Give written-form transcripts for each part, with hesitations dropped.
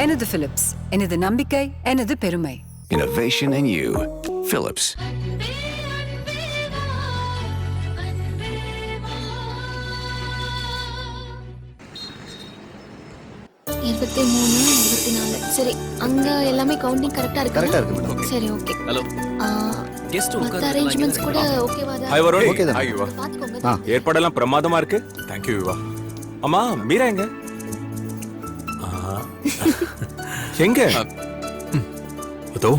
எனது பிலிப்ஸ், எனது நம்பிக்கை, எனது பெருமை. Innovation in you. Philips. சரி, அங்க எல்லாமே கவுண்டிங் கரெக்டா இருக்கு. கரெக்டா இருக்கு மேடம். சரி, ஓகே. ஹலோ கெஸ்ட் மத்த அரேஞ்ச்மெண்ட்ஸ் கூட ஓகேவா தான்? ஹாய் வருண். ஓகே தான். ஹாய் யுவா. பாத்துக்கோங்க. ஏற்பாடெல்லாம் பிரமாதமா இருக்கு. தேங்க்யூ யுவா. அம்மா மீரா எங்க? எங்க? அதோ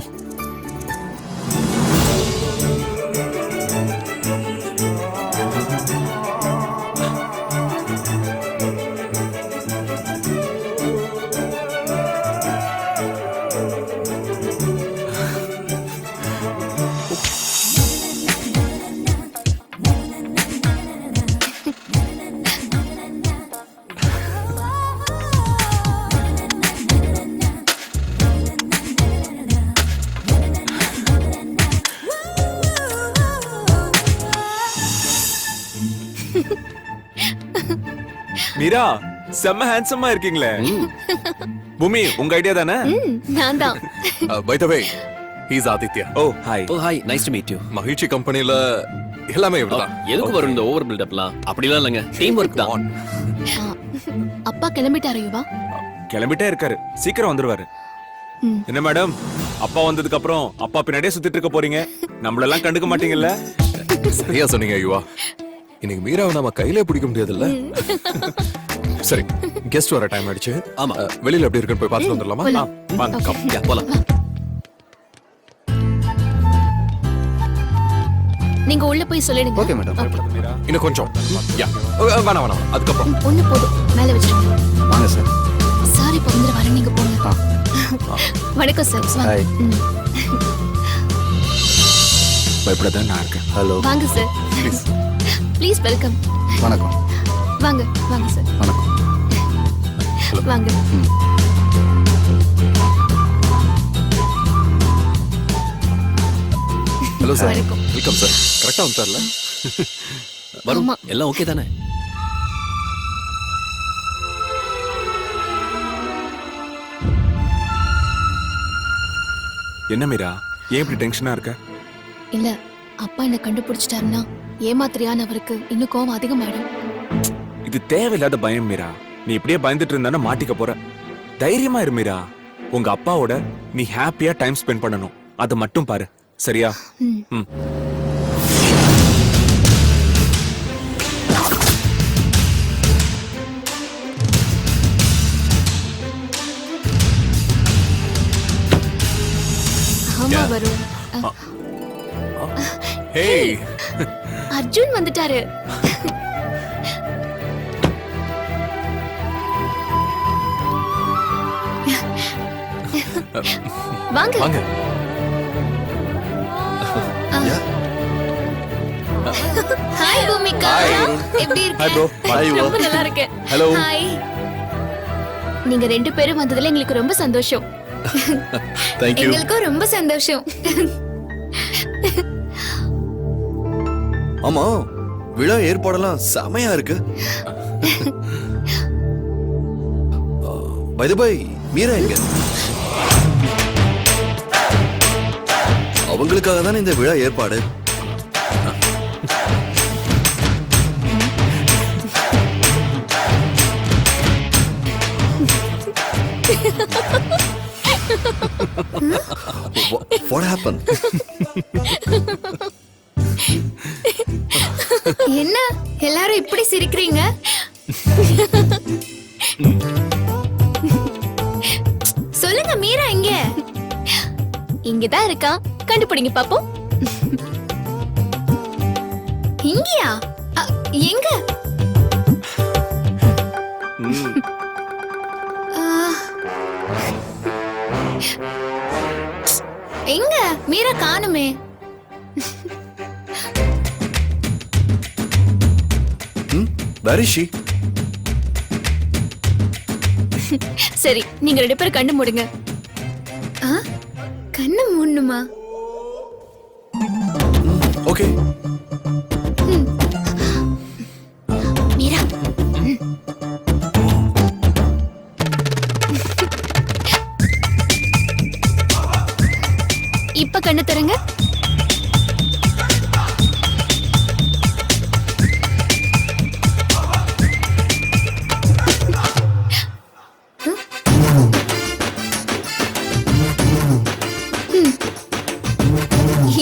மீரா செம்ம ஹேண்ட்ஸமா இருக்கீங்களே. பூமி உங்க ஐடியா தானே? நான் தான். By the way he's Aditya. Oh hi. Oh hi, nice to meet you. மகிழ்ச்சி கம்பெனில எல்லாமே இவ்வளவுதான். எதுக்கு வரும் இந்த ஓவர் பில்டப்லாம்? அப்படிலாம் இல்லைங்க, டீம் ஒர்க் தான். அப்பா கிளம்பிட்டாரு யுவா? கிளம்பிட்டே இருக்காரு, சீக்கிரம் வந்துருவாரு. என்ன மேடம், அப்பா வந்ததுக்கு அப்புறம் அப்பா பின்னாடியே சுத்திட்டு இருக்க போறீங்க, நம்மளெல்லாம் கண்டுக்க மாட்டீங்கல்ல? சரியா சொன்னீங்க யுவா. இன்னைக்கு மீராவை நாம கையிலே பிடிக்க முடியாதுல்ல. சரி, கெஸ்ட் வர டைம் ஆயிடுச்சு. ஆமா. வெளியில எப்படி இருக்குன்னு போய் பார்த்துட்டு வந்துடலாமா? வாங்க. கம் யா போலாம். நீங்க உள்ள போய் சொல்லிடுங்க. Okay madam. மீரா இன்னும் கொஞ்சம். யா வேணாம் வேணாம், அதுக்கப்புறம் ஒண்ணு போதும், மேல வச்சிருங்க. வாங்க சார். சார் இப்ப வந்துருவாரு, நீங்க போங்க. வணக்கம் சார். ஹாய். பயப்படாதான் நான் இருக்கேன். ஹலோ. வாங்க சார். ப்ளீஸ். Please welcome. வணக்கம். வாங்க வாங்க சார். வணக்கம். வாங்க. Hello sir. வணக்கம். Welcome sir. கரெக்டா வந்துட்டார்ல? வரும், ஆமா. எல்லாம் ஓகே தானே? என்ன மீரா, ஏன் இப்படி டென்ஷனா இருக்க? இல்ல, அப்பா என்ன கண்டுபிடிச்சிட்டாருன்னா ஏமாத்திரியான அவருக்கு இன்னும் கோவம் அதிகமாயிடும். இது தேவையில்லாத பயம் மீரா. நீ இப்படியே பயந்துட்டு இருந்தா மாட்டிக்க போற. தைரியமா இரு மீரா. உங்க அப்பாவோட நீ ஹாப்பியா டைம் ஸ்பெண்ட் பண்ணணும், அதை மட்டும் பாரு, சரியா? ம். ஆமா வரும். ஹேய். அர்ஜுன் வந்துட்டாரு. வாங்க. வாங்க. ஹாய் பூமிகா. எப்படி Hi bro. இருக்கீங்க? Hi யுவா. ரொம்ப நல்லா இருக்கேன். Hello. ஹாய். நீங்க ரெண்டு பேரும் வந்ததுல எங்களுக்கு ரொம்ப சந்தோஷம். Thank you. எங்களுக்கும் ரொம்ப சந்தோஷம். ஆமா, விழா ஏற்பாடெல்லாம் செமையா இருக்கு. பை தி பை, மீரா எங்க? அவங்களுக்காக தானே இந்த விழா ஏற்பாடு. What happened? என்ன எல்லாரும் இப்படி சிரிக்கிறீங்க? சொல்லுங்க, மீரா எங்க? இங்கதான் இருக்கா, கண்டுபிடிங்க பாப்போம். இங்கயா? எங்க? எங்க மீரா காணுமே? Where is she? சரி, நீங்க ரெண்டு பேரும் கண்ணு மூடுங்க. கண்ணு மூடணுமா? ஓகே. மீரா. இப்ப கண்ணு தரங்க.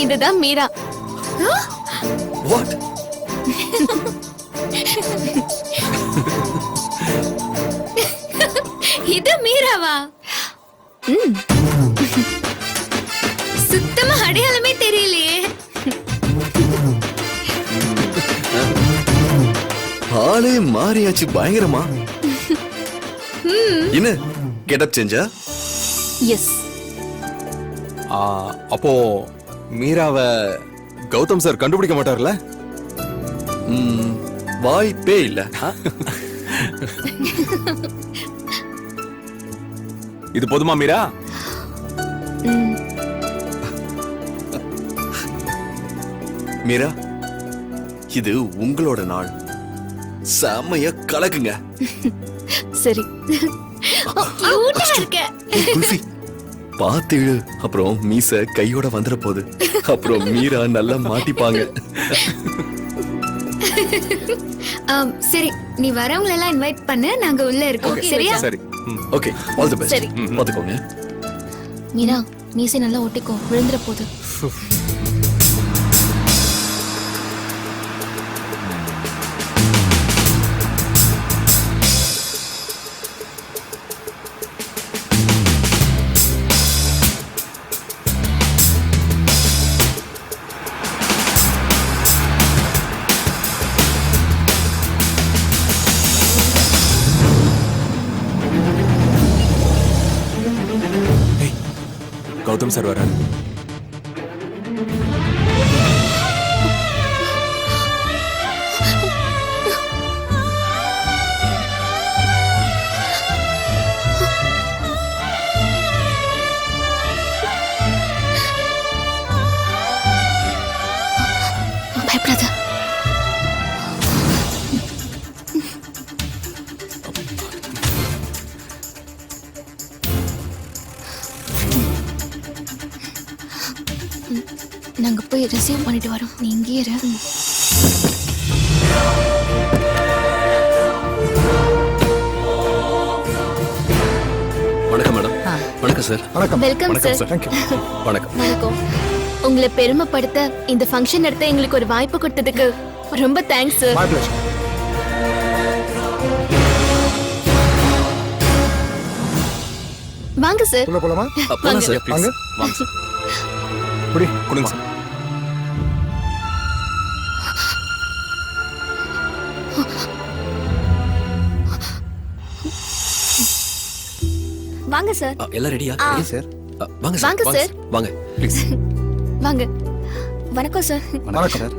இதுதான் மீரா. வாட்? இது மீராவா? சுத்தமா அடையாளமே தெரியலையே. ஆளே மாறியாச்சு பயங்கரமா. என்ன கெட்டப் சேஞ்சா? எஸ். அப்போ மீராவை கௌதம் சார் கண்டுபிடிக்க மாட்டார்ல? வாய்ப்பே இல்ல. இது போதுமா மீரா? மீரா, இது உங்களோட நாள். செம்மையா கலக்குங்க. சரி. கியூட்டா இருக்க. குல்ஃபி பாத்து இழு. அப்புறம் மீச கையோட வந்துற போது. அப்புறம் மீரா நல்லா மாட்டிப்பாங்க. சரி, நீ வரவங்க எல்லாம் இன்வைட் பண்ணு, நாங்க உள்ள இருக்கோம். சரியா? சரி. Okay, all the best. சரி. பாத்துக்கோங்க. மீரா, மீசை நல்லா ஒட்டிக்கோ, விழுந்துற போது. கௌதம் சார் வராரு. பயப்படாத. நாங்க போய் ரிசீவ் பண்ணிட்டு வரோம். நீ இங்கே இரு. வணக்கம் மேடம். வணக்கம் சார். Welcome sir. வணக்கம். வணக்கம். உங்களை பெருமைப்படுத்த இந்த ஃபங்க்ஷன் நடத்த எங்களுக்கு ஒரு வாய்ப்பு கொடுத்ததுக்கு ரொம்ப தேங்க்ஸ் சார். வாங்க சார். போலாம் சார். வாங்க சார். கொடுங்க சார். வாங்க சார். எல்லாம் ரெடியா? சார். வாங்க வாங்க சார். சார். வாங்க ப்ளீஸ். வாங்க. வணக்கம் சார். வணக்கம் சார்.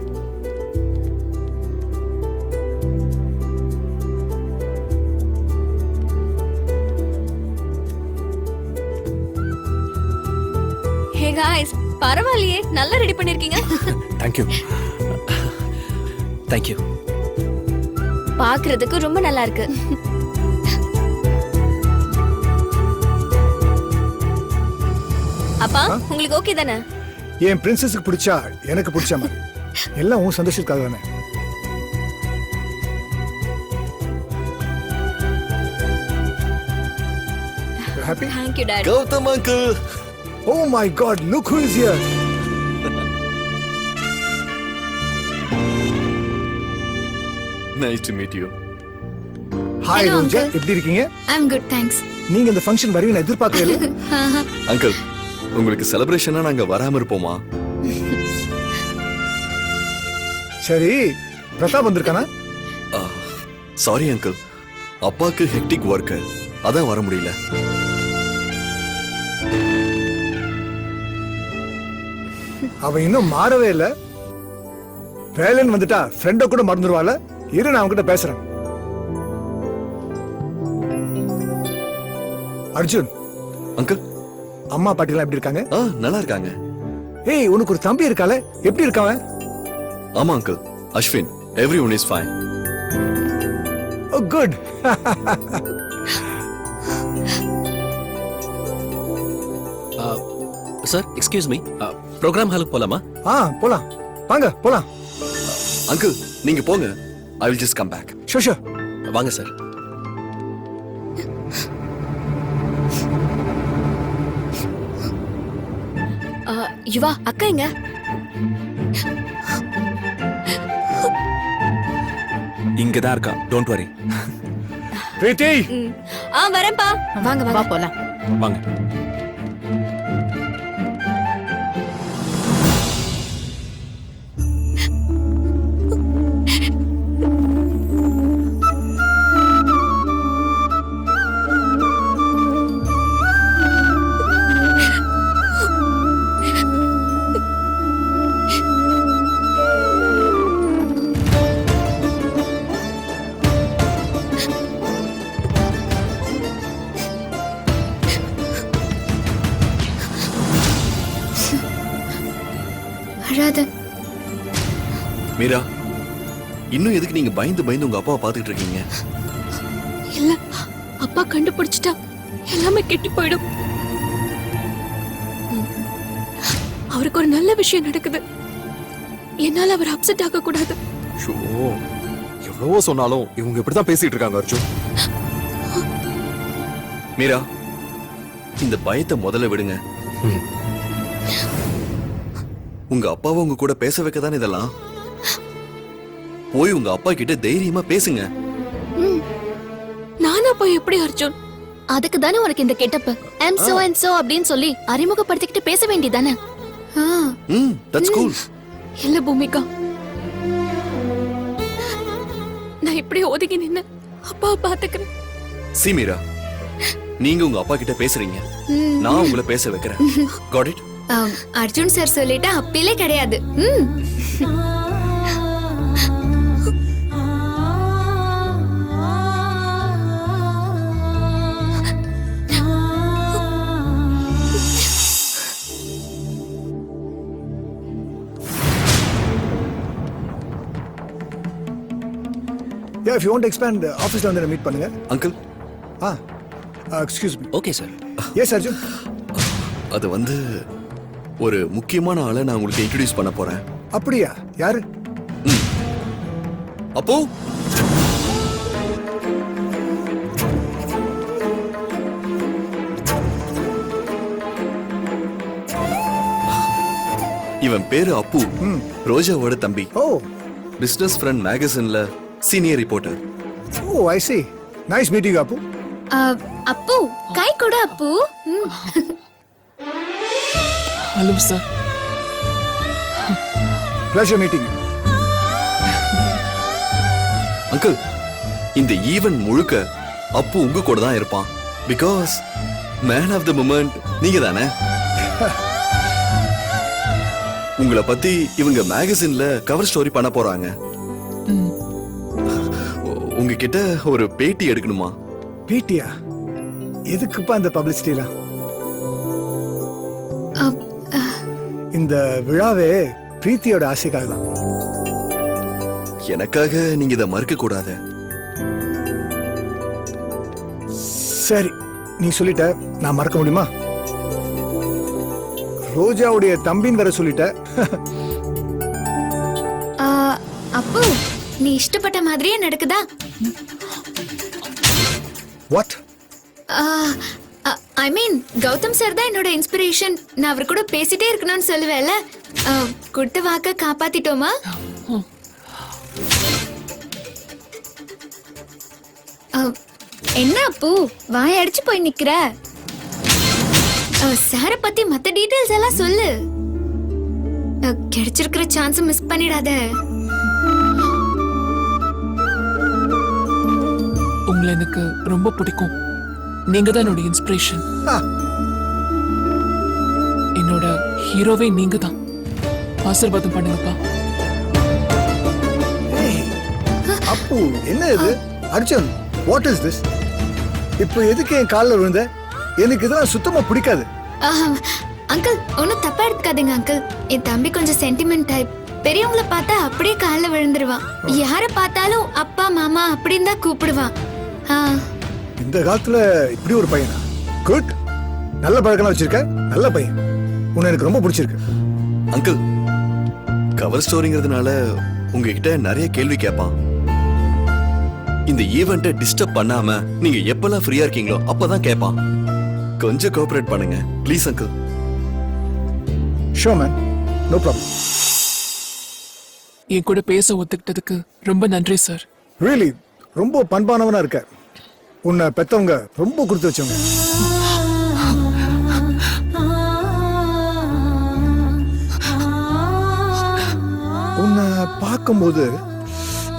ஹே गाइस, பரவாயில்லையே, நல்லா ரெடி பண்ணிருக்கீங்க. தேங்க்யூ. தேங்க்யூ. பாக்குறதுக்கு ரொம்ப நல்லா இருக்கு. அப்பா, உங்களுக்கு ஓகே தானே? என் பிரின்சஸ்க்கு பிடிச்சா எனக்கு பிடிச்ச மாதிரி எல்லாம் உன் சந்தோஷத்துக்காக தானே. Happy? Thank you dad. Gautam uncle. Oh my god, look who is here. Nice to meet you. Hi Hello, Roja, uncle. எப்படி இருக்கீங்க? I'm good, thanks. நீங்க இந்த ஃபங்க்ஷன் வருவீங்கன்னு எதிர்பார்க்கவே இல்லை. அங்கிள், உங்களுக்கு செலிப்ரேஷனா நாங்க வராம இருப்போமா? சரி, பிரதாப் வந்திருக்கானா? சாரி அங்கிள், அப்பாக்கு ஹெக்டிக் ஒர்க், அதான் வர முடியல. அவ இன்னும் மாறவே இல்ல. வேலைன்னு வந்துட்டா ஃப்ரெண்ட கூட மறந்துடுவாள். இரு, நான் அவன்கிட்ட பேசுறேன். அர்ஜுன் அங்கிள், அம்மா பாட்டிலாம் எப்படி இருக்காங்க? நல்லா இருக்காங்க. ஏய், உனக்கு ஒரு தம்பி இருக்கால, எப்படி இருக்காவன்? ஆமா uncle, Ashwin. Everyone is fine. Oh, good. Sir excuse me program ஹாலுக்கு போலாமா? போலாம் வாங்க போலாம். அங்கிள் நீங்க போங்க, I will just come back. Sure. வாங்க சார். யுவா அக்கா எங்க? இங்கதான் இருக்கா, டோன்ட் வரி. பிரீத்தி வரேன்ப்பா. வாங்க வா வாங்க. போலாம். வாங்க. அழாத. மீரா, இன்னும் எதுக்கு நீங்க பயந்து பயந்து உங்க அப்பாவை பாத்துக்கிட்டு இருக்கீங்க? இல்ல, அப்பா கண்டுபிடிச்சிட்டா எல்லாமே கெட்டு போயிடும். அவருக்கு ஒரு நல்ல விஷயம் நடக்குது. என்னால அவர் அப்செட் ஆக கூடாது. ஷோ, எவ்வளவோ சொன்னாலும் இவங்க இப்படிதான் பேசிட்டு இருக்காங்க அர்ஜுன். மீரா, இந்த பயத்தை முதல்ல விடுங்க. உங்க அப்பாவை உங்க கூட பேச வைக்க தானே இதெல்லாம். போய் உங்க அப்பா கிட்ட தைரியமா பேசுங்க. நானா போய் எப்படி அர்ஜுன்? அதுக்கு தானே உனக்கு இந்த getup. I'm so and so அப்படின்னு சொல்லி அறிமுகப்படுத்திக்கிட்டு பேச வேண்டியதானே. That's cool. இல்ல பூமிகா, நான் இப்படி ஒதுங்கி நின்னு அப்பாவை பாத்துக்கிறேன். சி மீரா, நீங்க உங்க அப்பா கிட்ட பேசுறீங்க, நான் உங்களை பேச வைக்கிறேன். Got it? அர்ஜுன் சார் சொல்லிட்டா அப்பிலே கிடையாது. if you want to expand ஆபீஸ்ல வந்து மீட் பண்ணுங்க. Uncle, excuse me. Okay sir. Yes Arjun. அது வந்து ஒரு முக்கியமான ஆளை நான் உங்களுக்கு இன்ட்ரோடியூஸ் பண்ண போறேன். அப்படியா? யாரு? அப்போ இவன் பேரு அப்பு, ரோஜாவோட தம்பி. ஓ பிசினஸ் ஃப்ரெண்ட் மேகசின்ல senior reporter. Oh I see. Nice meeting Appu. Appu கை கொடு Appu. Hello sir. Pleasure meeting. Uncle, இந்த ஈவென்ட் முழுக்க அப்பு உங்க கூட தான் இருப்பான். Because man of the moment நீங்க தானே. உங்களை பத்தி இவங்க மேகசின்ல கவர் ஸ்டோரி பண்ண போறாங்க. உங்ககிட்ட ஒரு பேட்டி எடுக்கணுமா? பேட்டியா? எதுக்குப்பா இந்த பப்ளிசிட்டிலாம்? இந்த விழாவே பிரீத்தியோட ஆசைக்காக தான். எனக்காக நீங்க இதை மறுக்க கூடாது. சரி, நீ சொல்லிட்ட, நான் மறக்க முடியுமா? ரோஜாவுடைய தம்பின்னு வேற சொல்லிட்ட. அப்பு, நீ இஷ்டப்பட்ட மாதிரியே நடக்குதா? What? I mean, Gautam sir தான் என்னோட இன்ஸ்பிரேஷன். நான் அவர் கூட பேசிட்டே இருக்கணும்னு சொல்லுவேல. கொடுத்த வாக்க காப்பாத்திட்டோமா? என்ன அப்பு வாய் அடிச்சு போய் நிக்கிற? சார பத்தி மத்த டீடைல்ஸ் எல்லாம் சொல்லு. கிடைச்சிருக்கிற சான்ஸ் மிஸ் பண்ணிடாத. உங்களை எனக்கு ரொம்ப பிடிக்கும். நீங்க தான் என்னோட இன்ஸ்பிரேஷன். என்னோட ஹீரோவே நீங்க தான். ஆசீர்வாதம் பண்ணுங்கப்பா. அப்பு, என்ன இது? Arjun, what is this? இப்போ எதுக்கு என் காலில் விழுந்த? எனக்கு இதெல்லாம் சுத்தமா பிடிக்காது. அங்கிள், ஒன்னும் தப்பா எடுத்துக்காதீங்க அங்கிள். என் தம்பி கொஞ்சம் சென்டிமெண்ட் டைப். பெரியவங்கள பார்த்தா அப்படியே காலில் விழுந்துருவான். யார பார்த்தாலும் அப்பா மாமா அப்படின்னு தான் கூப்பிடுவான். இந்த காலத்துல இப்படி ஒரு பையனா? குட், நல்ல பழக்கம் வச்சிருக்க, நல்ல பையன். உன்னை எனக்கு ரொம்ப பிடிச்சிருக்கு. அங்கிள், கவர் ஸ்டோரிங்கிறதுனால உங்ககிட்ட நிறைய கேள்வி கேட்பான். இந்த ஈவெண்ட்டை டிஸ்டர்ப் பண்ணாம நீங்க எப்பெல்லாம் ஃப்ரீயா இருக்கீங்களோ அப்பதான் கேட்பான். கொஞ்சம் கோஆபரேட் பண்ணுங்க please uncle. Show man, no problem. என் கூட பேச ஒத்துக்கிட்டதுக்கு ரொம்ப நன்றி சார். ரியலி ரொம்ப பண்பானவனா இருக்க. உன்னை பெத்தவங்க ரொம்ப கொடுத்து வச்சவங்க. உன்னை பார்க்கும்போது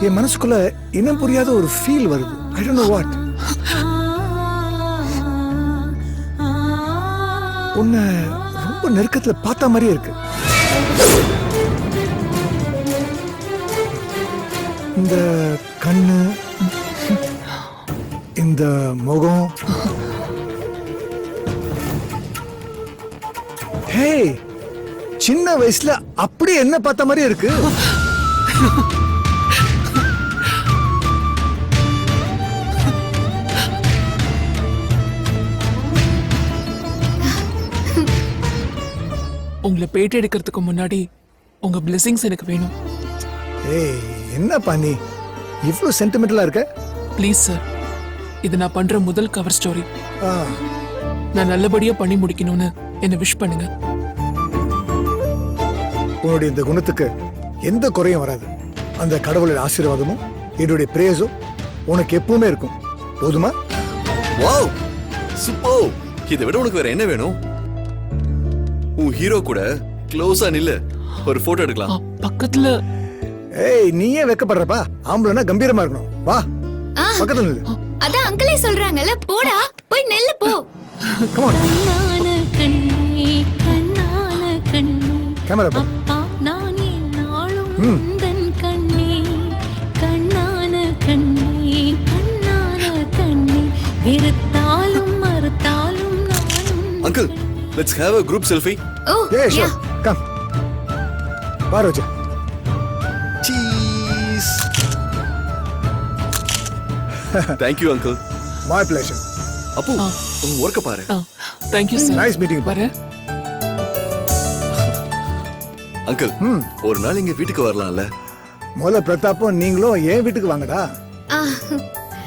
என் மனசுக்குள்ள இனம் புரியாத ஒரு ஃபீல் வருது. I don't know what. உன்னை ரொம்ப நெருக்கத்துல பார்த்த மாதிரியே இருக்கு. இந்த கண்ணு, இந்த முகம், ஹே, சின்ன வயசுல அப்படி என்ன பார்த்த மாதிரி இருக்கு. உங்களை பேட்டி எடுக்கிறதுக்கு முன்னாடி உங்க பிளெஸிங்ஸ் எனக்கு வேணும். ஏய், என்ன பண்ணி இவ்வளவு சென்டிமெண்டலா இருக்க? ப்ளீஸ் சார், இது நான் பண்ற முதல் கவர் ஸ்டோரி. ஆ, நான் நல்லபடியா பண்ணி முடிக்கணும்னு என்ன விஷ் பண்ணுங்க. உன்னுடைய இந்த குணத்துக்கு எந்த குறையும் வராது. அந்த கடவுளின் ஆசீர்வாதமும் என்னுடைய பிரேஸும் உனக்கு எப்பவுமே இருக்கும். போதுமா? Wow, super. இதை விட உனக்கு வேற என்ன வேணும்? உன் ஹீரோ கூட க்ளோஸா நில்லு, ஒரு போட்டோ எடுக்கலாம். பக்கத்துல ஏய், நீயே வெக்கப்படுறப்பா? ஆம்பளைனா கம்பீரமா இருக்கணும். வா, ஆ, பக்கத்துல நில்லு. அதான் அங்கிளே சொல்றாங்கல்ல, போடா போய் நெல்லு போ. Come on. கண்ணான கண்ணே கண்ணான கண்ணே கேமரா பா. அப்பா நான் என்னாலும் உந்தன் கண்ணே கண்ணான கண்ணே கண்ணான கண்ணே வெறுத்தாலும் மறுத்தாலும் நானும். Uncle, let's have a group selfie. Oh Yeah, yeah. sure. Come. வா ரோஜா. Cheese. Thank you uncle. My pleasure. அப்பு, உன் ஒர்க்க பாரு. Thank you sir. Nice meeting you. வரேன். அங்கிள், ஒரு நாள் எங்க வீட்டுக்கு வரலாம்ல? முதல்ல பிரதாப்பும் நீங்களும் என் வீட்டுக்கு வாங்கடா. ஆ,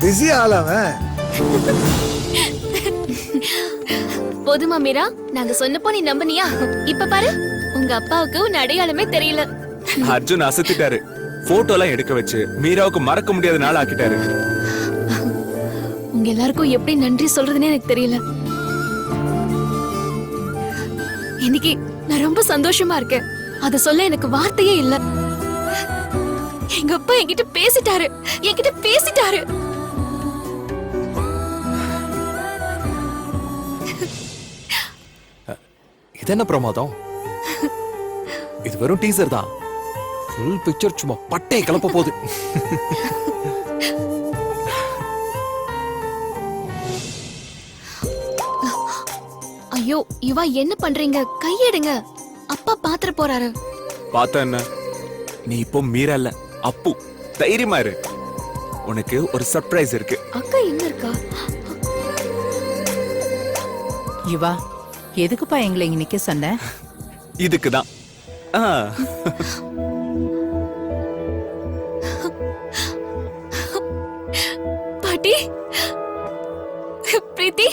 பிஸி ஆளாவன். போதுமா மீரா, நாங்க சொன்னப்போ நீ நம்பனியா? இப்ப பாரு, உங்க அப்பாவுக்கு உன் அடையாளமே தெரியல. அர்ஜுன் அசத்திட்டாரு. போட்டோ எல்லாம் எடுக்க வச்சு மீராவுக்கு மறக்க முடியாத நாள் ஆக்கிட்டாரு. உங்க எல்லாருக்கும் எப்படி நன்றி சொல்றதுன்னே எனக்கு தெரியல. இன்னைக்கு நான் ரொம்ப சந்தோஷமா இருக்கேன். அத சொல்ல எனக்கு வார்த்தையே இல்ல. எங்க அப்பா என்கிட்ட பேசிட்டாரு. இது என்ன பிரமாதம்? இது வெறும் டீசர் தான். ஃபுல் பிக்சர் சும்மா பட்டையை கிளப்ப போகுது. ஐயோ இவா என்ன பண்றீங்க? கையெடுங்க, அப்பா பாத்திர போறாரு. பார்த்தா என்ன? நீ இப்போ மீரா இல்ல, அப்பு. தைரியமா இரு. உனக்கு ஒரு சர்ப்ரைஸ் இருக்கு. அக்கா எங்க இருக்கா? இவா, எதுக்குப்பா எங்களை இங்க நிக்க சொன்ன? இதுக்குதான். ஆ. பாட்டி, பிரீத்தி,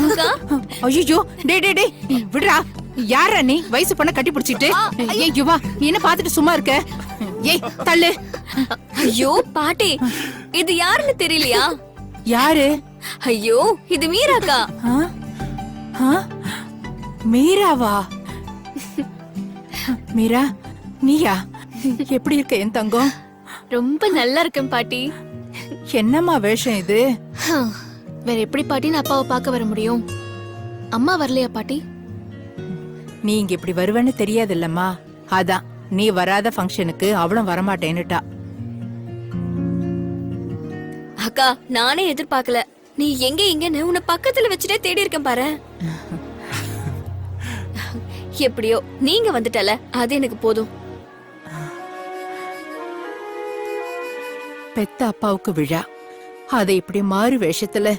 அக்கா. ஐயோ, டே விடுறா. யாரா நீ? வயசு பொண்ண கட்டி பிடிச்சிட்டு. ஏய் யுவா, நீ என்ன பாத்துட்டு சும்மா இருக்க? ஏய் தள்ளு. ஐயோ பாட்டி, இது யாருன்னு தெரியலையா? யாரு? ஐயோ, இது மீராக்கா. ஆ? ஆ? மீராவா? மீரா, நீயா? எப்படி இருக்க என் தங்கம்? ரொம்ப நல்லா இருக்கேன் பாட்டி. என்னம்மா வேஷம் இது? வேற எப்படி பாட்டி நான் அப்பாவை பார்க்க வர முடியும்? அம்மா வரலையா பாட்டி? நீ இங்க இப்படி வருவேன்னு தெரியாதுல்லம்மா. அதான் நீ வராத ஃபங்க்ஷனுக்கு அவளும் வரமாட்டேன்னுட்டா. அக்கா, நானே எதிர்பார்க்கல. நீ எங்க இங்கன்னு உன்னை பக்கத்துல வச்சுட்டே தேடி இருக்கேன் பாரு. எப்படியோ நீங்க வந்துட்டல, அது எனக்கு போதும். பெத்த அப்பாவுக்கு விழா, அதை இப்படி மாறு வேஷத்துல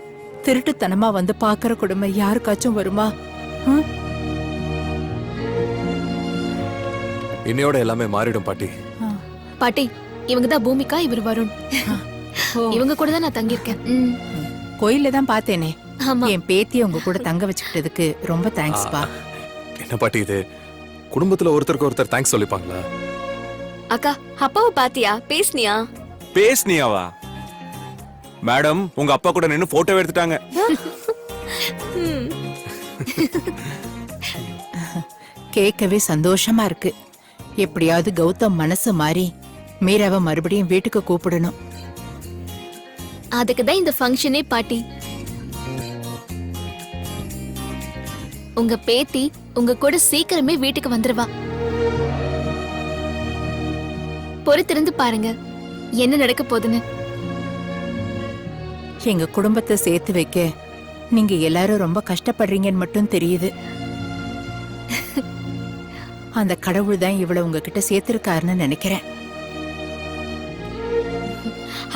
திருட்டுத்தனமா வந்து பாக்குற கொடுமை யாருக்காச்சும் வருமா? இன்னையோட எல்லாமே மாறிடும் பாட்டி. பாட்டி இவங்க தான் பூமிகா, இவர் வருண். இவங்க கூட தான் நான் தங்கியிருக்கேன். கோயில்ல தான் பார்த்தேனே. ஆமா. என் பேத்திய உங்க கூட தங்க வச்சுக்கிட்டதுக்கு ரொம்ப தேங்க்ஸ் பா. என்ன பாட்டி இது, குடும்பத்துல ஒருத்தருக்கு ஒருத்தர் தேங்க்ஸ் சொல்லிப்பாங்களா? அக்கா அப்பாவை பாத்தியா, பேசுனியா? பேஸ்னியாவா? மேடம் உங்க அப்பா கூட நின்னு போட்டோ எடுத்துட்டாங்க. கேட்கவே சந்தோஷமா இருக்கு. எப்படியாவது கௌதம் மனசு மாறி மீராவை மறுபடியும் வீட்டுக்கு கூப்பிடணும். அதுக்கு தான் இந்த ஃபங்க்ஷனே பாட்டி. உங்க பேத்தி உங்க கூட சீக்கிரமே வீட்டுக்கு வந்துருவா. பொறுத்திருந்து பாருங்க என்ன நடக்க போகுதுன்னு. எங்க குடும்பத்தை சேர்த்து வைக்க நீங்க எல்லாரும் ரொம்ப கஷ்டப்படுறீங்கன்னு மட்டும் தெரியுது. அந்த கடவுள் தான் இவ்வளவு உங்ககிட்ட சேர்த்திருக்காருன்னு நினைக்கிறேன்.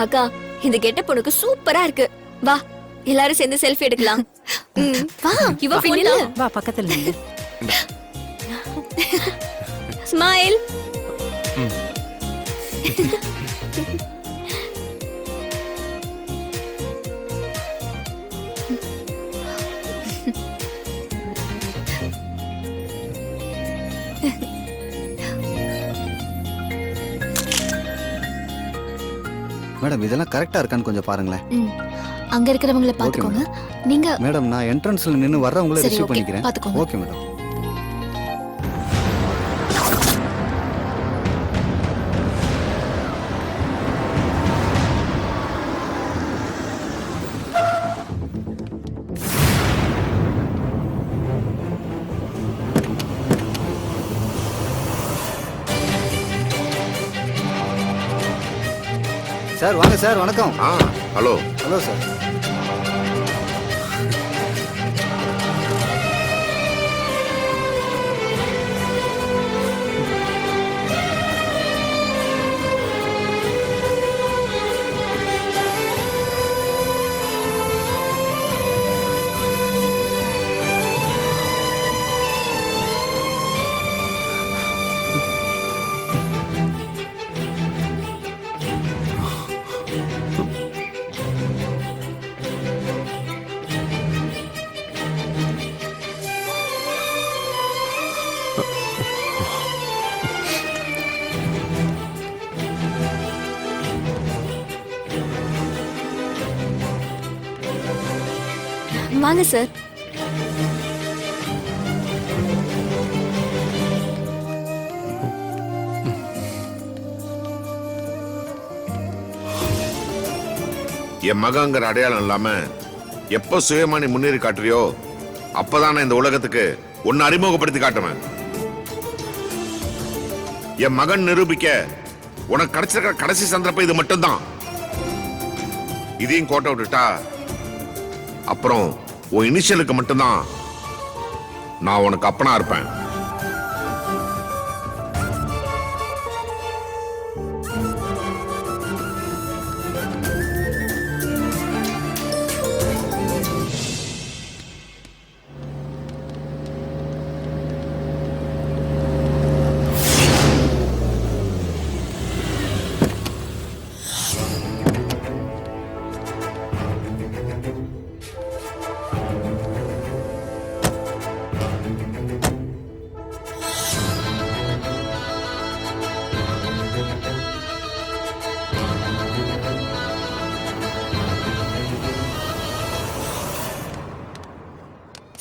அக்கா இந்த கெட்டப் உனக்கு சூப்பரா இருக்கு. வா எல்லாரும் சேர்ந்து செல்ஃபி எடுக்கலாம். வா இவ போன்ல வா பக்கத்துல நில்லு. ஸ்மைல். மேடம் இதெல்லாம் கரெக்டா இருக்கான்னு கொஞ்சம் பாருங்களேன். அங்க இருக்கிறவங்கள பாத்துக்கோங்க. நீங்க மேடம் நான் என்ட்ரன்ஸ்ல நின்னு வர்றவங்கள சரி, ரிசீவ் okay, பண்ணிக்கிறேன். பாத்துக்கோங்க. Okay madam. சார் வாங்க சார், வணக்கம். ஹலோ. Hello sir. வாங்க சார். என் மகங்கிற அடையாளம் இல்லாம எப்ப சுயமா நீ முன்னேறி காட்டுறியோ அப்பதான் இந்த உலகத்துக்கு ஒன்னு அறிமுகப்படுத்தி காட்டுவேன். என் மகன் நிரூபிக்க உனக்கு கிடைச்சிருக்கிற கடைசி சந்தர்ப்பம் இது மட்டும்தான். இதையும் கோட்டை விட்டுட்டா அப்புறம் உன் இனிஷியலுக்கு மட்டும்தான் நான் உனக்கு அப்பனா இருப்பேன்.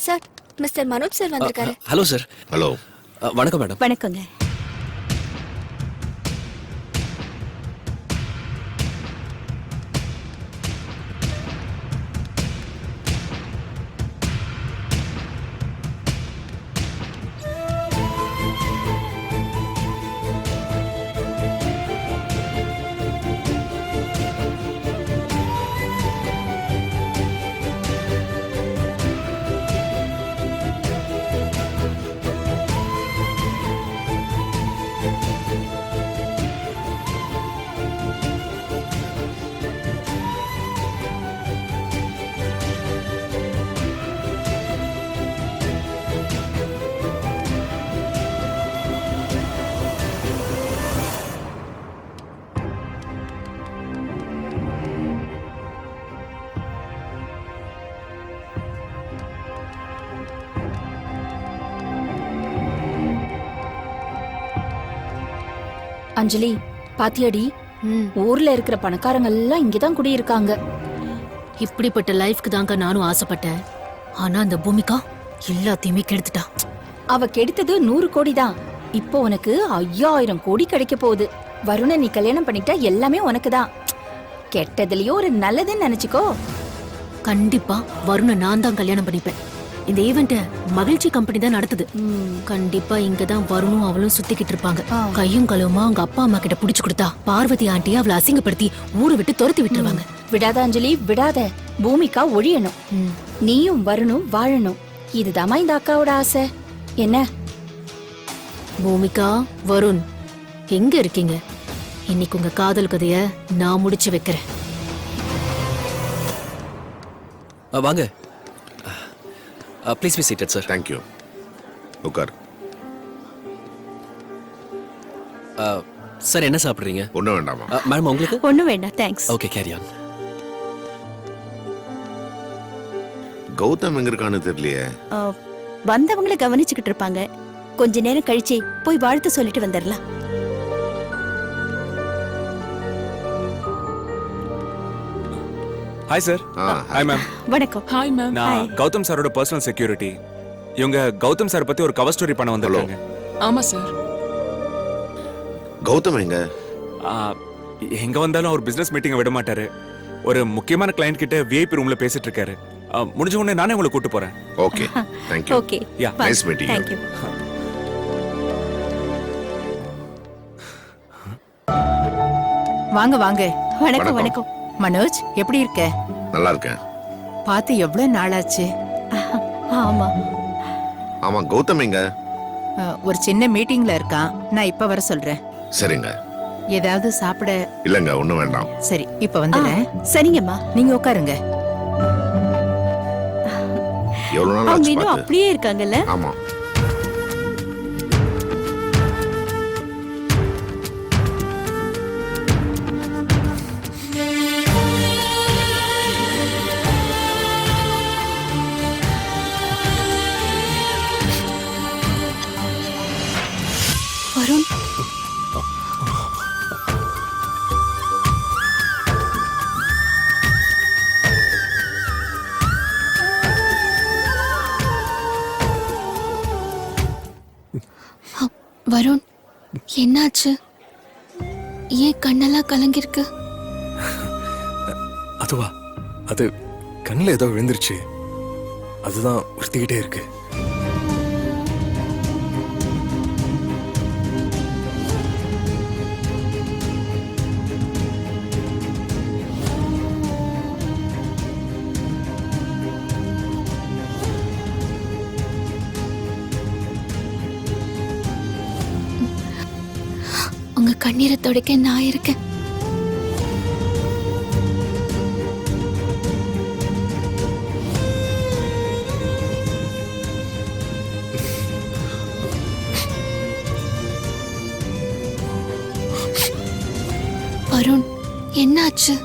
சார் மிஸ்டர் மனோஜ் சார் வந்திருக்காரு. Hello sir. ஹலோ. வணக்கம் மேடம். வணக்கங்க. அஞ்சலி பாத்தியாடி ஊர்ல இருக்கிற பணக்காரங்க எல்லாம் இங்கதான் குடியிருக்காங்க. இப்படிப்பட்ட லைஃப்க்கு தாங்க நானும் ஆசைப்பட்டேன். ஆனா அந்த பூமிகா எல்லாத்தையுமே கெடுத்துட்டா. அவ கெடுத்தது 100 கோடி தான். இப்போ உனக்கு 5000 கோடி கிடைக்க போகுது. வருண நீ கல்யாணம் பண்ணிட்டா எல்லாமே உனக்கு தான். கெட்டதுலயோ ஒரு நல்லதுன்னு நினைச்சுக்கோ. கண்டிப்பா வருண நான் தான் கல்யாணம் பண்ணிப்பேன். இந்த ஈவெண்ட்ட மகிழ்ச்சி கம்பெனி தான் நடத்துது. கண்டிப்பா இங்கதான் வருணும் அவளும் சுத்திக்கிட்டு இருப்பாங்க. கையும் களவுமா அவங்க அப்பா அம்மா கிட்ட புடிச்சு கொடுத்தா பார்வதி ஆண்டி அவளை அசிங்கப்படுத்தி ஊரை விட்டு துரத்தி விட்டுருவாங்க. விடாத அஞ்சலி விடாத. பூமிகா ஒழியணும். நீயும் வரணும் வாழணும். இதுதாம்மா இந்த அக்காவோட ஆசை. என்ன பூமிகா, வருண் எங்க இருக்கீங்க? இன்னைக்கு உங்க காதல் கதைய நான் முடிச்சு வைக்கிறேன். வாங்க. Please be seated sir. Thank you. உட்கார். சார் என்ன சாப்பிடுறீங்க? ஒன்றும் வேண்டாமா? மேடம் உங்களுக்கு? ஒண்ணும் வேண்டாம் thanks. Okay carry on. Gautam எங்க இருக்கான்னு தெரியலையே. வந்தவங்களை கவனிச்சுக்கிட்டு இருப்பாங்க. கொஞ்ச நேரம் கழிச்சு போய் வாழ்த்து சொல்லிட்டு வந்துடலாம். Hi sir. Hi ma'am. வணக்கம். Hi ma'am. நான் கௌதம் சாரோட பர்சனல் செக்யூரிட்டி. இவங்க கௌதம் சார் பத்தி ஒரு கவர் ஸ்டோரி பண்ண வந்திருக்காங்க. ஆமா சார். கௌதம் எங்க? எங்க வந்தாலும் அவர் பிசினஸ் மீட்டிங்கை விட மாட்டாரு. ஒரு முக்கியமான கிளையண்ட் கிட்ட விஐபி ரூம்ல பேசிட்டு இருக்காரு. முடிஞ்ச உடனே நானே உங்களை கூட்டு போறேன். Okay. Thank you. Okay. Yeah. Nice meeting. Thank you. வாங்க வாங்க. வணக்கம் வணக்கம். மனோஜ் எப்படி இருக்க? நல்லா இருக்கேன். பார்த்து எவ்வளவு நாளாச்சு. ஆமா. ஆமா, கௌதம் எங்க? ஒரு சின்ன மீட்டிங்ல இருக்கான். நான் இப்ப வர சொல்றேன். சரிங்க. ஏதாவது சாப்பிட? இல்லங்க, ஒண்ணும் வேண்டாம். சரி இப்ப வந்துடுறேன். சரிங்கம்மா. நீங்க உட்காருங்க. எவ்வளவு நாள் அவங்க ஆச்சு இன்னும் பார்த்து? அப்படியே இருக்காங்கல்ல? ஆமா. வருண் வருண் என்னாச்சு? ஏன் கண்ணெல்லாம் கலங்கிருக்கு? அதுவா, அது கண்ணில் ஏதோ விழுந்துருச்சு. அதுதான் உறுத்திக்கிட்டே இருக்கு. உங்க கண்ணீரை துடைக்க நான் இருக்கேன். வருண் என்னாச்சு?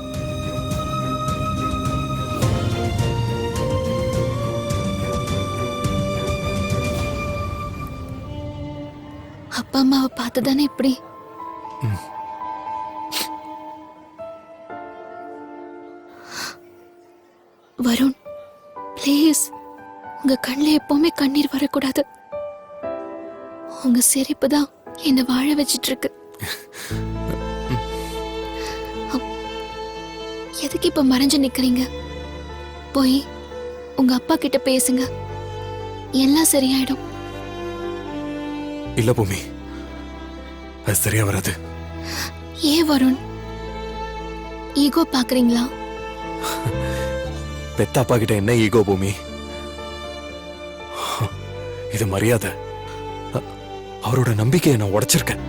அப்பா அம்மாவை பார்த்துதானே இப்படி? வருண் ப்ளீஸ், உங்க கண்ணில் எப்பவுமே கண்ணீர் வரக்கூடாது. உங்க சிரிப்பு தான் என்னை வாழ வச்சிட்டு இருக்கு. எதுக்கு இப்ப மறைஞ்சு நிக்கிறீங்க? போய் உங்க அப்பா கிட்ட பேசுங்க, எல்லாம் சரியாயிடும். இல்ல பூமி, அது சரியா வராது. ஏன் வருண், ஈகோ பாக்குறீங்களா? பெத்த அப்பா கிட்ட என்ன ஈகோ பூமி? இது மரியாதை. அவரோட நம்பிக்கையை நான் உடைச்சிருக்கேன்.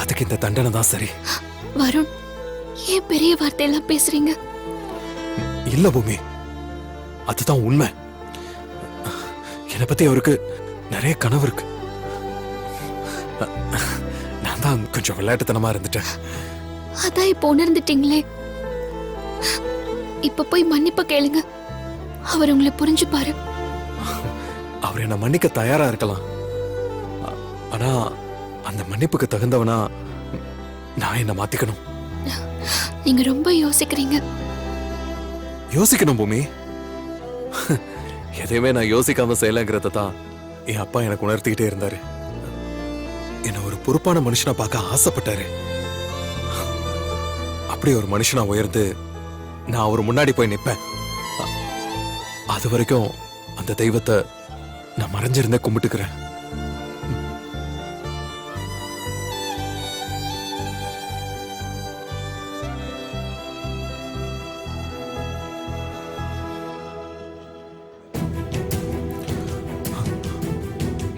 அதுக்கு இந்த தண்டனை தான் சரி. வருண், ஏன் பெரிய வார்த்தையெல்லாம் பேசுறீங்க? இல்ல பூமி, அதுதான் உண்மை. என்னை பத்தி அவருக்கு நிறைய கனவு இருக்கு. நான் தான் கொஞ்சம் விளையாட்டுத்தனமா இருந்துட்டேன். அதான் இப்ப உணர்ந்துட்டீங்களே. இப்ப போய் மன்னிப்பு கேளுங்க. அவர் உங்களை புரிஞ்சுப்பாரு. அவர் என்ன மன்னிக்க தயாரா இருக்கலாம். ஆனா அந்த மன்னிப்புக்கு தகுந்தவனா நான் என்ன மாத்திக்கணும். நீங்க ரொம்ப யோசிக்கிறீங்க. யோசிக்கணும் பூமி. எதையுமே நான் யோசிக்காம செய்யலங்கிறத தான் என் அப்பா எனக்கு உணர்த்திக்கிட்டே இருந்தாரு. என்ன ஒரு பொறுப்பான மனுஷனா பார்க்க ஆசைப்பட்டாரு. அப்படி ஒரு மனுஷனா உயர்ந்து நான் அவர் முன்னாடி போய் நிப்பேன். அது வரைக்கும் அந்த தெய்வத்தை நான் மறைஞ்சிருந்தே கும்பிட்டுக்கிறேன்.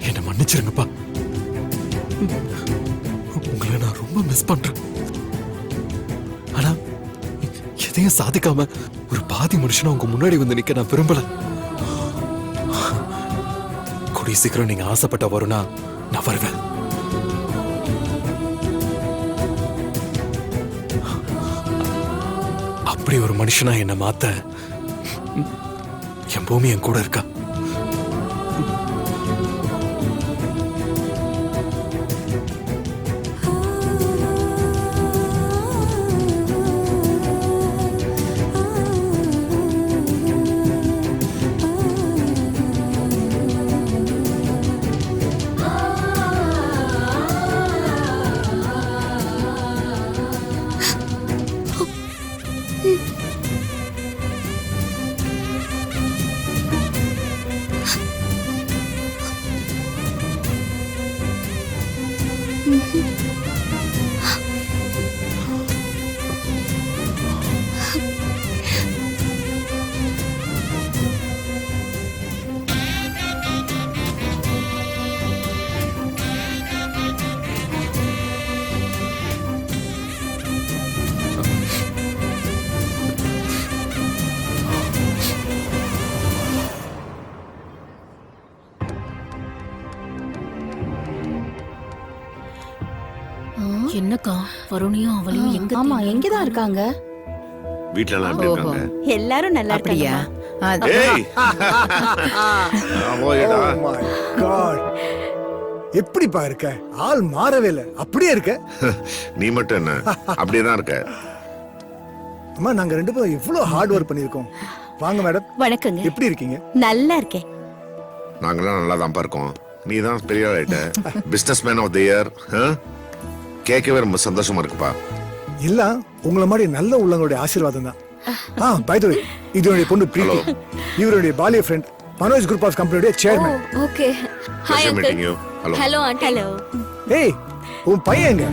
என்ன மன்னிச்சிருங்கப்பா. உங்களை நான் ரொம்ப மிஸ் பண்றேன். ஆனா எதையும் சாதிக்காம ஒரு பாதி மனுஷனா உங்க முன்னாடி வந்து நிக்க நான் விரும்பல. கூடிய சீக்கிரம் நீங்க ஆசைப்பட்ட வரும்னா நான் வருவேன். அப்படி ஒரு மனுஷனா என்ன மாத்த என் பூமி என் கூட இருக்கா. என்னக்கா வருணையும் அவளையும் எங்க? ஆமா, எங்கதான் இருக்காங்க? வீட்ல எல்லாம் எப்படி இருக்காங்க? எல்லாரும் நல்லா இருக்காங்க. ஏய் ஓயடா. Oh my God. எப்படிப்பா இருக்க? ஆள் மாறவே இல்ல, அப்படியே இருக்க. நீ மட்டும் என்ன அப்படியே தான் இருக்க. அம்மா, நாங்க ரெண்டு பேரும் இவ்வளவு ஹார்ட் ஒர்க் பண்ணிருக்கோம். வாங்க மேடம். வணக்கங்க. எப்படி இருக்கீங்க? நல்லா இருக்கேன். நாங்கெல்லாம் நல்லா தான் இருக்கோம். நீ தான் பெரிய ஆயிட்ட. Business man of the year. கேட்கவே ரொம்ப சந்தோஷமா இருக்குப்பா. எல்லாம் உங்கள மாதிரி நல்ல உள்ளவங்களுடைய ஆசீர்வாதம் தான். பை தி வே, இது என்னுடைய பொண்ணு பிரீத்தி. இவருடைய பாலிய ஃப்ரெண்ட், மனோஜ் குரூப் ஆஃப் கம்பெனியோட chairman. Okay. Hi Pleasure meeting uncle. you. Hello. Hello aunty. Hello. ஏய், உன் பையன் எங்க?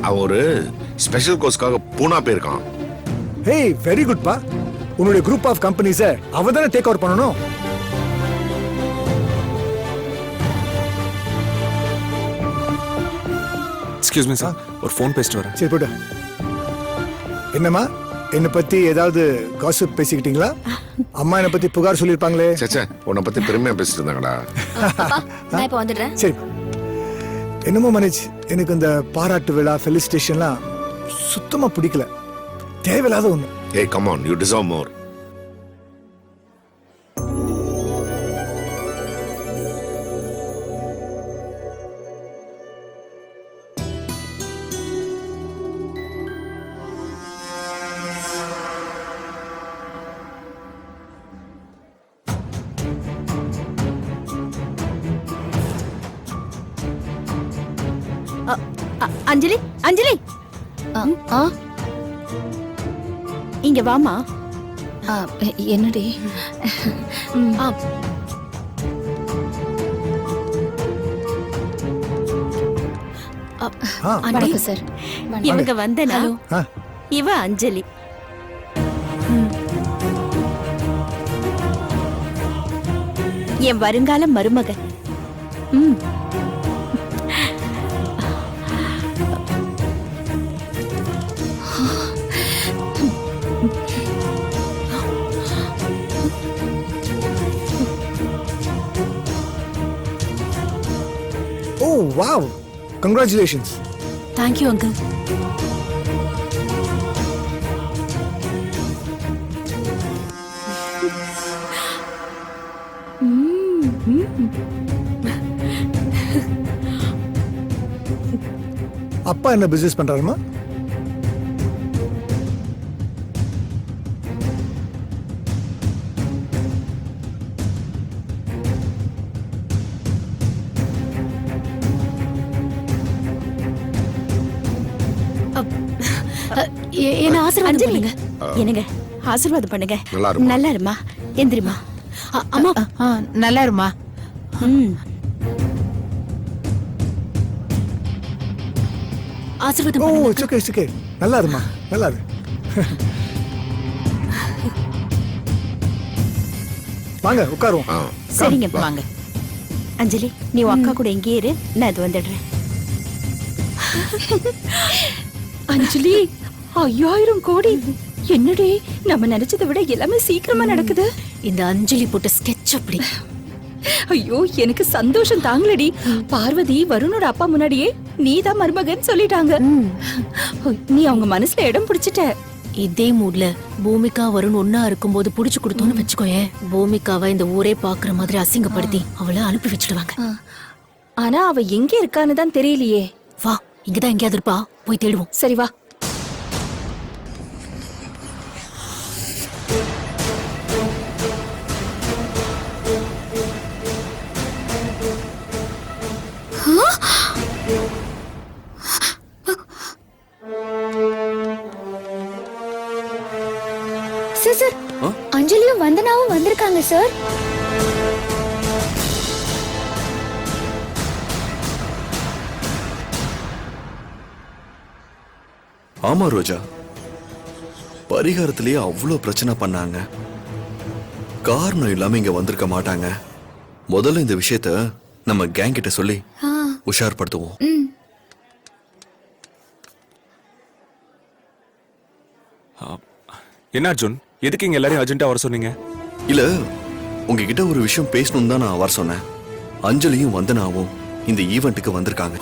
அவன் ஒரு ஸ்பெஷல் கோர்ஸ்க்காக பூனா போயிருக்கான். ஏய், வெரி குட் பா. உன்னுடைய குரூப் ஆஃப் கம்பெனிஸ அவ தானே டேக் ஓவர் பண்ணணும். எக்ஸ்கியூஸ் மீ சார், ஒரு ஃபோன் பேசிட்டு வரேன். சரி, போடு. என்னம்மா, என்ன பத்தி ஏதாவது காசிப் பேசிக்கிட்டீங்களா? அம்மா என்ன பத்தி புகார் சொல்லிருப்பாங்களே. சேச்சே, உன்னை பத்தி பெருமையா பேசிட்டு இருந்தாங்கடா. நான் இப்ப வந்துடுறேன். சரி. என்னமோ மனோஜ், எனக்கு இந்த பாராட்டு விழா, ஃபெலிசிட்டேஷன்லாம் சுத்தமா பிடிக்கல. தேவையில்லாத ஒண்ணு. ஏய் come on, you deserve more. Anjali, Anjali, இங்க வாமா. என்னடி? வணக்கம் சார். இவங்க வந்தனா, இவ அஞ்சலி. என் வருங்கால மருமக. ஓ வாவ், கங்க்ராச்சுலேஷன்ஸ். Thank you uncle. அப்பா என்ன பிசினஸ் பண்றாருமா? என்ன ஆசீர்வாதம் பண்ணுங்க. என்னங்க ஆசீர்வாதம் பண்ணுங்க. நல்லா இருமா. நல்லா இருமா, எந்திரிமா. அம்மா நல்லா இருமா. ஆசீர்வாதம் ஓ பண்ணுங்க. It's okay, it's okay. நல்லா இருமா, நல்லா இரு. வாங்க உட்காருவோம். ஆ. சரிங்க வாங்க. அஞ்சலி, நீ உன் அக்கா கூட இங்கே இரு, நான் அது வந்துடுறேன். அஞ்சலி 5000 கோடி என்னடி, நம்ம நினைச்சதை விட எல்லாமே சீக்கிரமா நடக்குது. இந்த அஞ்சலி போட்ட ஸ்கெட்ச் அப்படி. ஐயோ எனக்கு சந்தோஷம் தாங்களடி. பார்வதி வருணோட அப்பா முன்னாடியே நீதான் மருமகன் சொல்லிட்டாங்க. நீ அவங்க மனசுல இடம் பிடிச்சிட்ட. இதே மூட்ல பூமிகா வருண் ஒன்னா இருக்கும்போது புடிச்சு கொடுத்தோன்னு வச்சுக்கோயேன், பூமிகாவை இந்த ஊரே பாக்குற மாதிரி அசிங்கப்படுத்தி அவளை அனுப்பி வச்சிடுவாங்க. ஆனா அவ எங்க இருக்கான்னு தான் தெரியலையே. வா, இங்கதான் எங்கேயாவது இருப்பா, போய் தேடுவோம். சரி வா. சார் அஞ்சலியும் வந்தனாவும் வந்திருக்காங்க சார். ஆமா ரோஜா, பரிகாரத்திலேயே அவ்வளோ பிரச்சனை பண்ணாங்க. காரணம் இல்லாம இங்க வந்திருக்க மாட்டாங்க. முதல்ல இந்த விஷயத்த நம்ம கேங் கிட்ட சொல்லி உஷார்படுத்துவோம். என்ன அர்ஜுன், எதுக்கு இங்க எல்லாரையும் அர்ஜென்ட்டா வர சொன்னீங்க? இல்ல, உங்ககிட்ட ஒரு விஷயம் பேசணும் தான் நான் வர சொன்னேன். அஞ்சலியும் வந்தனாவும் இந்த ஈவெண்ட்டுக்கு வந்திருக்காங்க.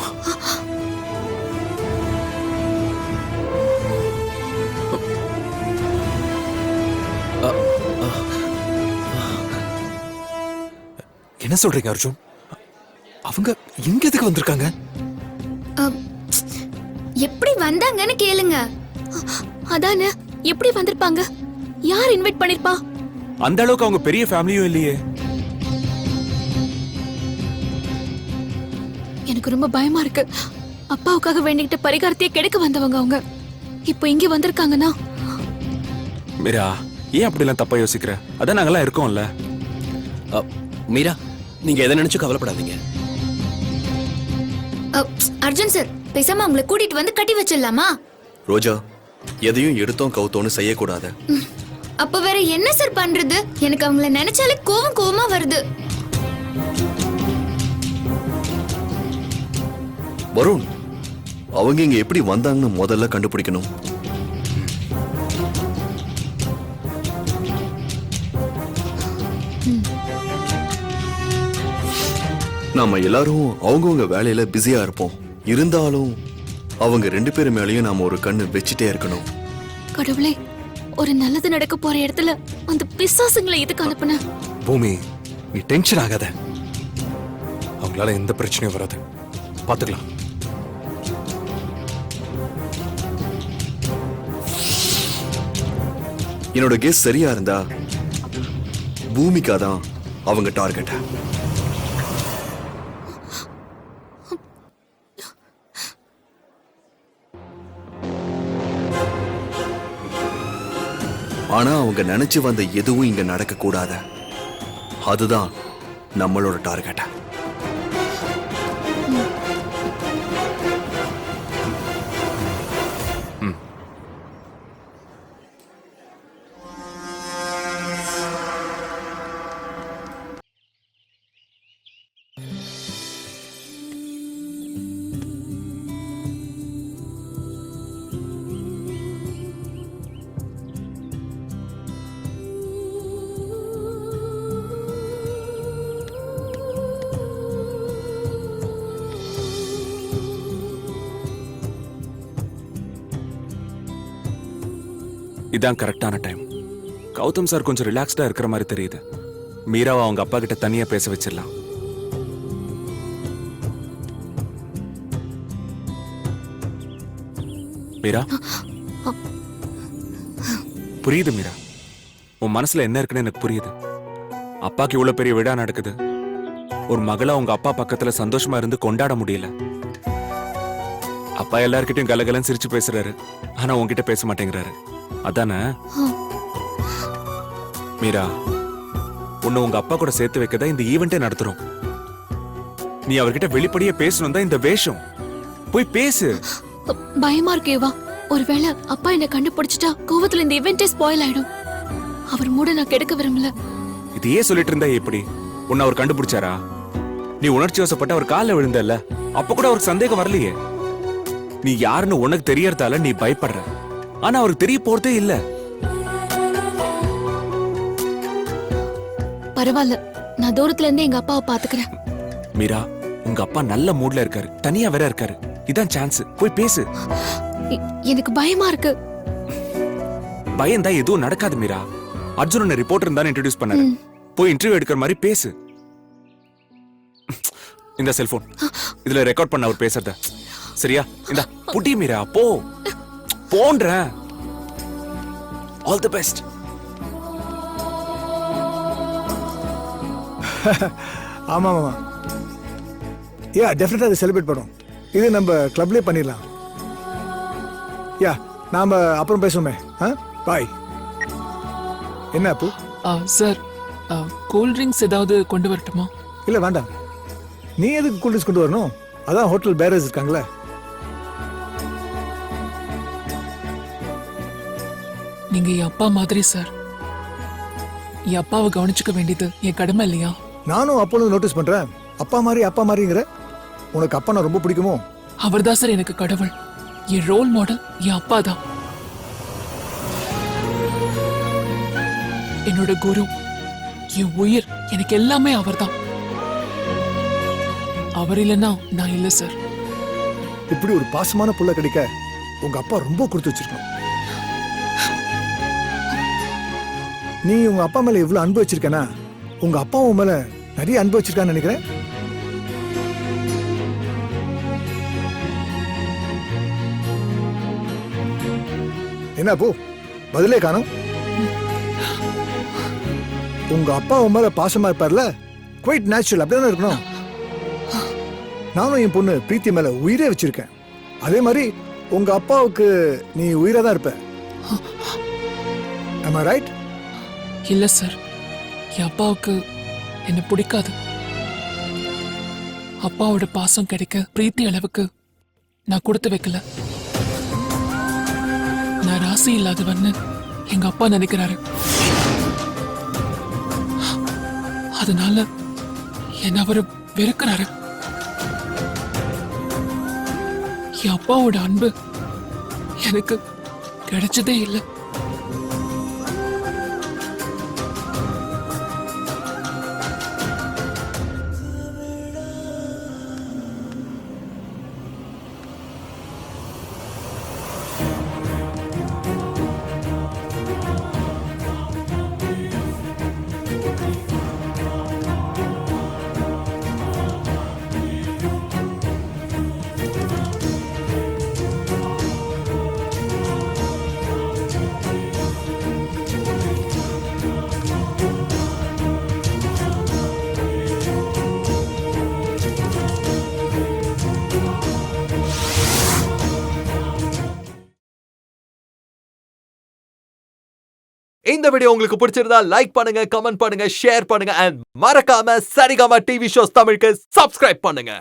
என்ன சொல்றீங்க அர்ஜுன்? அவங்க இங்க எதுக்கு வந்திருக்காங்க? எப்படி வந்தாங்கன்னு கேளுங்க. அதானே, எப்படி வந்திருப்பாங்க? யார் இன்வைட் பண்ணிருப்பா? அந்த அளவுக்கு அவங்க பெரிய ஃபேமிலியும் இல்லையே. எனக்கு ரொம்ப பயமா இருக்கு. அப்பாவுக்காக வேண்டிக்கிட்ட பரிகாரத்தையே கெடுக்க வந்தவங்க அவங்க இப்போ இங்க வந்திருக்காங்கன்னா. மீரா, ஏன் அப்படிலாம் தப்பா யோசிக்கிற? அதான் நாங்கெல்லாம் இருக்கோம்ல. மீரா, நீங்க எதை நினைச்சு கவலைப்படாதீங்க. அர்ஜுன் சார், பேசாம அவங்களை கூட்டிட்டு வந்து கட்டி வச்சிடலாமா? ரோஜா, எதையும் எடுத்தோம் கவுத்தோன்னு செய்யக்கூடாது. அப்ப வேற என்ன சார் பண்றது? எனக்கு அவங்கள நினைச்சாலே கோவமா வருது. வருண், அவங்க இங்க எப்படி வந்தாங்கன்னு முதல்ல கண்டுபிடிக்கணும். நாம எல்லாரும் அவங்கவுங்க வேலையில பிஸியா இருப்போம். இருந்தாலும் அவங்க 2 பேர் மேலயும் நாம ஒரு கண்ணு வச்சுட்டே இருக்கணும். கடவுளே, ஒரு நல்லது நடக்க போற இடத்துல அந்த பிசாசுங்களை எதுக்கு அனுப்புன? பூமி, நீ டென்ஷன் ஆகாத. அவங்களால எந்த பிரச்சனையும் வராது, பாத்துக்கலாம். என்னோட கெஸ் சரியா இருந்தா பூமிகா தான் அவங்க டார்கெட். ஆனா அவங்க நினைச்சு வந்த எதுவும் இங்க நடக்க கூடாது. அதுதான் நம்மளோட டார்கெட். இதான் கரெக்டான டைம். கௌதம் சார் கொஞ்சம் ரிலாக்ஸ்டா இருக்கிற மாதிரி தெரியுது. மீராவை அவங்க அப்பா கிட்ட தனியா பேச வச்சிடலாம். மீரா, புரியுது மீரா, உன் மனசுல என்ன இருக்குன்னு எனக்கு புரியுது. அப்பாக்கு இவ்வளவு பெரிய விழா நடக்குது, ஒரு மகளா உங்க அப்பா பக்கத்துல சந்தோஷமா இருந்து கொண்டாட முடியல. அப்பா எல்லார்கிட்டயும் கலகலன்னு சிரிச்சு பேசுறாரு, ஆனா உன்கிட்ட பேச மாட்டேங்கிறாரு. அதானே மீரா, உன்னை உங்க அப்பா கூட சேர்த்து வைக்கதான் இந்த ஈவெண்டே நடத்துறோம். நீ அவர்கிட்ட வெளிப்படையே பேசணும் தான் இந்த வேஷம். போய் பேசு. பயமா இருக்கேவா, ஒருவேளை அப்பா என்ன கண்டுபிடிச்சிட்டா கோவத்துல இந்த இவெண்டே ஸ்பாயில் ஆயிடும். அவர் மூட நான் கெடுக்க விரும்பல. இதையே சொல்லிட்டு இருந்தா எப்படி? உன்னை அவர் கண்டுபிடிச்சாரா? நீ உணர்ச்சி வசப்பட்டு அவர் காலில் விழுந்தல்ல, அப்ப கூட அவருக்கு சந்தேகம் வரலையே. நீ யாருன்னு உனக்கு தெரியறதால நீ பயப்படுற, ஆனா அவருக்கு தெரிய போறதே இல்ல. பரவாயில்ல, நான் தூரத்துல இருந்து எங்க அப்பாவை பாத்துக்கிறேன். மீரா, உங்க அப்பா நல்ல மூட்ல இருக்காரு, தனியா வேற இருக்காரு. இதான் சான்ஸ், போய் பேசு. எனக்கு பயமா இருக்கு. பயந்தா எதுவும் நடக்காது மீரா. அர்ஜுன் ரிப்போர்ட்டர் தான் இன்ட்ரோடியூஸ் பண்ணாரு. போய் இன்டர்வியூ எடுக்கிற மாதிரி பேசு. இந்த செல்போன், இதுல ரெக்கார்ட் பண்ண அவர் பேசுறத. சரியா? இந்த புடி மீரா, போ போன்ற. All the best. ஆமா ஆமா, யா டெஃபினட்டா அதை செலிப்ரேட் பண்ணுவோம். இது நம்ம கிளப்லயே பண்ணிடலாம். யா, நாம அப்புறம் பேசுவோமே. பாய். என்ன அப்பு? சார், கூல் ட்ரிங்க்ஸ் ஏதாவது கொண்டு வரட்டுமா? இல்ல வேண்டாம். நீ எதுக்கு கூல் ட்ரிங்க்ஸ் கொண்டு வரணும்? அதான் ஹோட்டல் பேரர்ஸ் இருக்காங்களே. நீங்க என் அப்பா மாதிரி சார். என் அப்பாவை கவனிச்சுக்க வேண்டியது என் கடமை இல்லையா? நானும் அப்பொழுது நோட்டீஸ் பண்றேன். அப்பா மாதிரிங்கிற உனக்கு அப்பா நான் ரொம்ப பிடிக்குமோ? அவர்தான் சார் எனக்கு கடவுள். என் ரோல் மாடல் என் அப்பா தான். என்னோட குரு, என் உயிர், எனக்கு எல்லாமே அவர்தான். அவர் இல்லைன்னா நான் இல்ல சார். இப்படி ஒரு பாசமான புள்ள கிடைக்க உங்க அப்பா ரொம்ப கொடுத்து வச்சிருக்கணும். நீ உங்க அப்பா மேல எவ்வளவு அன்பு வச்சிருக்கனா, உங்க அப்பா உன் மேல நிறைய அன்பு வச்சிருக்கான்னு நினைக்கிறேன். என்ன போ, பதிலே காணோம். உங்க அப்பா உன் மேல பாசமா இருப்பார்ல, குவைட் நேச்சுரல், அப்படிதானே இருக்கணும். நானும் என் பொண்ணு பிரீத்தி மேல உயிரே வச்சிருக்கேன். அதே மாதிரி உங்க அப்பாவுக்கு நீ உயிரா தான் இருப்ப. Am I right? இல்ல சார், என் அப்பாவுக்கு என்ன பிடிக்காது. அப்பாவோட பாசம் கிடைக்க பிரீத்தி அளவுக்கு நான் கொடுத்து வைக்கல. நான் ராசி இல்லாதவன்னு எங்க அப்பா நினைக்கிறாரு. அதனால என்ன அவரு வெறுக்கிறாரு. என் அப்பாவோட அன்பு எனக்கு கிடைச்சதே இல்லை. இந்த வீடியோ உங்களுக்கு பிடிச்சிருந்தா லைக் பண்ணுங்க, கமெண்ட் பண்ணுங்க, ஷேர் பண்ணுங்க, அண்ட் மறக்காம சரிகமா டிவி ஷோஸ் தமிழுக்கு சப்ஸ்கிரைப் பண்ணுங்க.